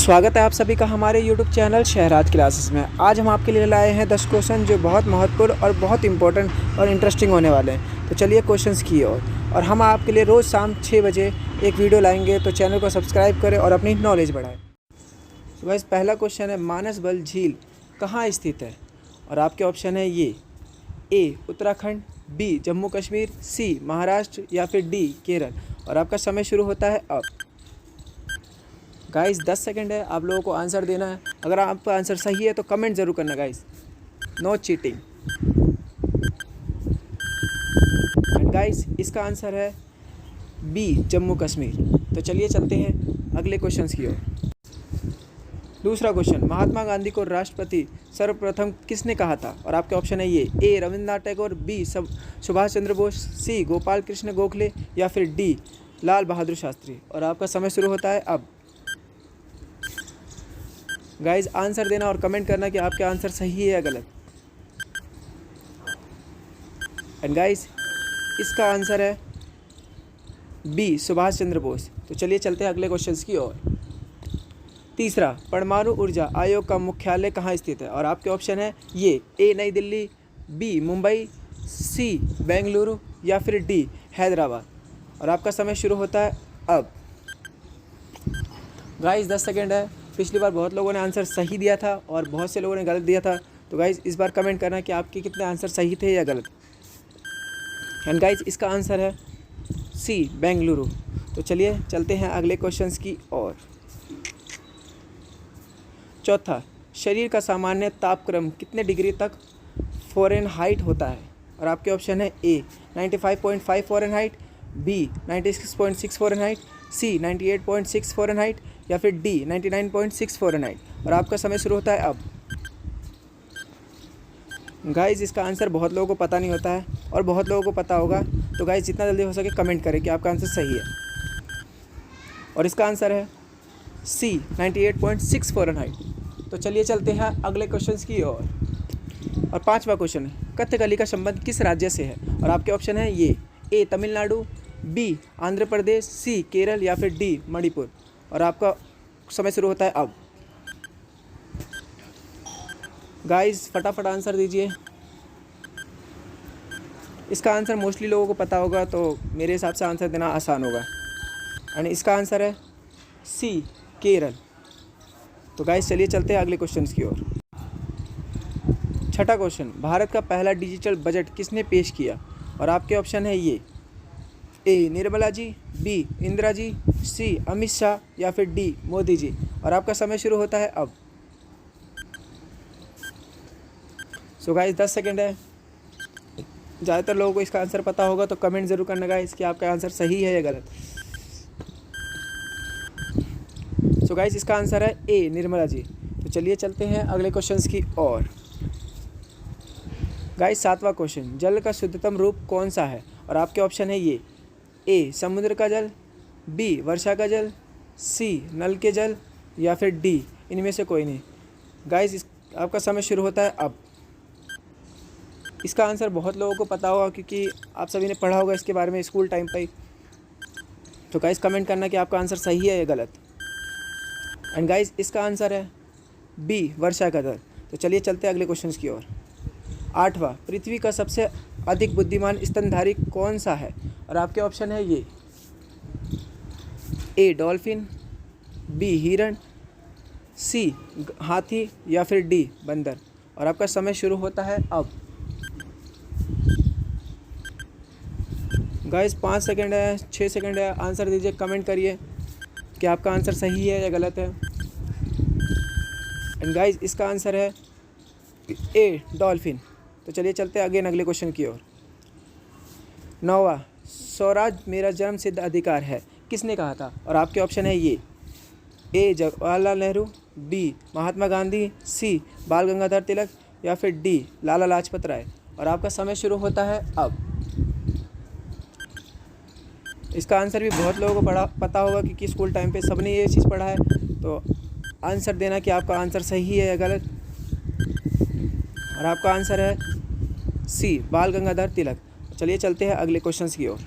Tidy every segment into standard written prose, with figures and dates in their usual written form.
स्वागत है आप सभी का हमारे YouTube चैनल शहराज क्लासेस में। आज हम आपके लिए लाए हैं 10 क्वेश्चन जो बहुत महत्वपूर्ण और बहुत इंपॉर्टेंट और इंटरेस्टिंग होने वाले हैं। तो चलिए क्वेश्चंस की और हम आपके लिए रोज़ शाम 6 बजे एक वीडियो लाएंगे। तो चैनल को सब्सक्राइब करें और अपनी नॉलेज बढ़ाएं। तो गाइस पहला क्वेश्चन है, मानसबल झील कहाँ स्थित है? और आपके ऑप्शन है ये ए उत्तराखंड, बी जम्मू कश्मीर, सी महाराष्ट्र या फिर डी केरल। और आपका समय शुरू होता है अब। गाइस 10 सेकंड है, आप लोगों को आंसर देना है। अगर आपका आंसर सही है तो कमेंट ज़रूर करना guys, no cheating. And guys इसका आंसर है बी जम्मू कश्मीर। तो चलिए चलते हैं अगले क्वेश्चंस की ओर। दूसरा क्वेश्चन, महात्मा गांधी को राष्ट्रपति सर्वप्रथम किसने कहा था? और आपके ऑप्शन है ये ए रविंद्रनाथ टैगोर, बी सुभाष चंद्र बोस, सी गोपाल कृष्ण गोखले या फिर डी लाल बहादुर शास्त्री। और आपका समय शुरू होता है अब। गाइज आंसर देना और कमेंट करना कि आपका आंसर सही है या गलत। एंड गाइज इसका आंसर है बी सुभाष चंद्र बोस। तो चलिए चलते हैं अगले क्वेश्चंस की ओर। तीसरा, परमाणु ऊर्जा आयोग का मुख्यालय कहाँ स्थित है? और आपके ऑप्शन है ये ए नई दिल्ली, बी मुंबई, सी बेंगलुरु या फिर डी हैदराबाद। और आपका समय शुरू होता है अब। गाइज 10 सेकेंड है। पिछली बार बहुत लोगों ने आंसर सही दिया था और बहुत से लोगों ने गलत दिया था। तो गाइज इस बार कमेंट करना कि आपके कितने आंसर सही थे या गलत। एंड गाइज इसका आंसर है सी बेंगलुरु। तो चलिए चलते हैं अगले क्वेश्चंस की ओर। चौथा, शरीर का सामान्य तापक्रम कितने डिग्री तक फ़ारेनहाइट होता है? और आपके ऑप्शन है ए 95.5 फ़ारेनहाइट, बी 96.6 फ़ारेनहाइट, सी 98.6 फ़ारेनहाइट या फिर डी 99.6 फ़ारेनहाइट। और आपका समय शुरू होता है अब। गाइज इसका आंसर बहुत लोगों को पता नहीं होता है और बहुत लोगों को पता होगा। तो गाइज जितना जल्दी हो सके कमेंट करें कि आपका आंसर सही है। और इसका आंसर है सी 98.6 फ़ारेनहाइट। तो चलिए चलते हैं अगले क्वेश्चंस की ओर। और पांचवा क्वेश्चन है, कथकली का संबंध किस राज्य से है? और आपके ऑप्शन है ये ए तमिलनाडु, बी आंध्र प्रदेश, सी केरल या फिर डी मणिपुर। और आपका समय शुरू होता है अब। गाइस फटाफट आंसर दीजिए। इसका आंसर मोस्टली लोगों को पता होगा, तो मेरे हिसाब से आंसर देना आसान होगा। एंड इसका आंसर है सी केरल। तो गाइस चलिए चलते हैं अगले क्वेश्चन की ओर। छठा क्वेश्चन, भारत का पहला डिजिटल बजट किसने पेश किया? और आपके ऑप्शन है ये ए निर्मला जी, बी इंदिरा जी, सी अमित शाह या फिर डी मोदी जी। और आपका समय शुरू होता है अब। सो गाइस 10 सेकेंड है। ज़्यादातर लोगों को इसका आंसर पता होगा, तो कमेंट ज़रूर करना गाइस कि आपका आंसर सही है या गलत। सो गाइस इसका आंसर है ए निर्मला जी। तो चलिए चलते हैं अगले क्वेश्चंस की ओर। गाइस सातवां क्वेश्चन, जल का शुद्धतम रूप कौन सा है? और आपके ऑप्शन है ये ए समुद्र का जल, बी वर्षा का जल, सी नल के जल या फिर डी इनमें से कोई नहीं। गाइस आपका समय शुरू होता है अब। इसका आंसर बहुत लोगों को पता होगा क्योंकि आप सभी ने पढ़ा होगा इसके बारे में स्कूल टाइम पर ही। तो गाइस कमेंट करना कि आपका आंसर सही है या गलत। एंड गाइस इसका आंसर है बी वर्षा का जल। तो चलिए चलते हैं अगले क्वेश्चन की ओर। आठवां, पृथ्वी का सबसे अधिक बुद्धिमान स्तनधारी कौन सा है? और आपके ऑप्शन है ये ए डॉल्फिन, बी हिरण, सी हाथी या फिर डी बंदर। और आपका समय शुरू होता है अब। गाइस 5 सेकेंड है, 6 सेकेंड है। आंसर दीजिए, कमेंट करिए कि आपका आंसर सही है या गलत है। एंड गाइस इसका आंसर है ए डॉल्फिन। तो चलिए चलते हैं अगेन अगले क्वेश्चन की ओर। नौवां, स्वराज मेरा जन्म सिद्ध अधिकार है किसने कहा था? और आपके ऑप्शन है ये ए जवाहरलाल नेहरू, बी महात्मा गांधी, सी बाल गंगाधर तिलक या फिर डी लाला लाजपत राय। और आपका समय शुरू होता है अब। इसका आंसर भी बहुत लोगों को पता होगा क्योंकि स्कूल टाइम पे सबने ये चीज़ पढ़ा है। तो आंसर देना कि आपका आंसर सही है या गलत। और आपका आंसर है सी बाल गंगाधर तिलक। चलिए चलते हैं अगले क्वेश्चंस की ओर।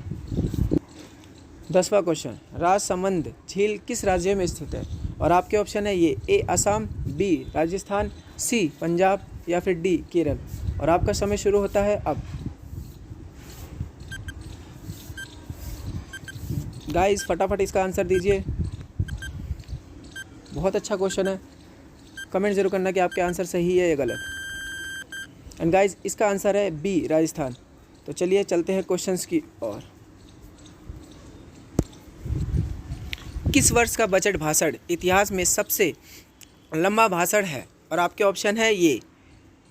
10वां क्वेश्चन, राजसमंद झील किस राज्य में स्थित है? और आपके ऑप्शन है ये ए असम, बी राजस्थान, सी पंजाब या फिर डी केरल। और आपका समय शुरू होता है अब। गाइस फटाफट इसका आंसर दीजिए। बहुत अच्छा क्वेश्चन है, कमेंट जरूर करना कि आपके आंसर सही है या गलत। एंड गाइस इसका आंसर है बी राजस्थान। तो चलिए चलते हैं क्वेश्चंस की ओर। किस वर्ष का बजट भाषण इतिहास में सबसे लंबा भाषण है? और आपके ऑप्शन है ये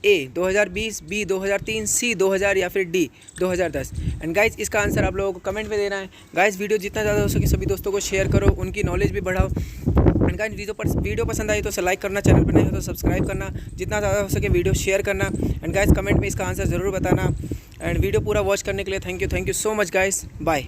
ए 2020, बी 2003, सी 2000 या फिर डी 2010। एंड गाइस इसका आंसर आप लोगों को कमेंट में देना है। गाइस वीडियो जितना ज़्यादा हो सके सभी दोस्तों को शेयर करो, उनकी नॉलेज भी बढ़ाओ। एंड गाइस वीडियो पसंद आई तो लाइक करना, चैनल पर नहीं हो तो सब्सक्राइब करना, जितना ज़्यादा हो सके वीडियो शेयर करना। एंड गाइस कमेंट में इसका आंसर ज़रूर बताना। एंड वीडियो पूरा वॉच करने के लिए thank you so much guys, bye.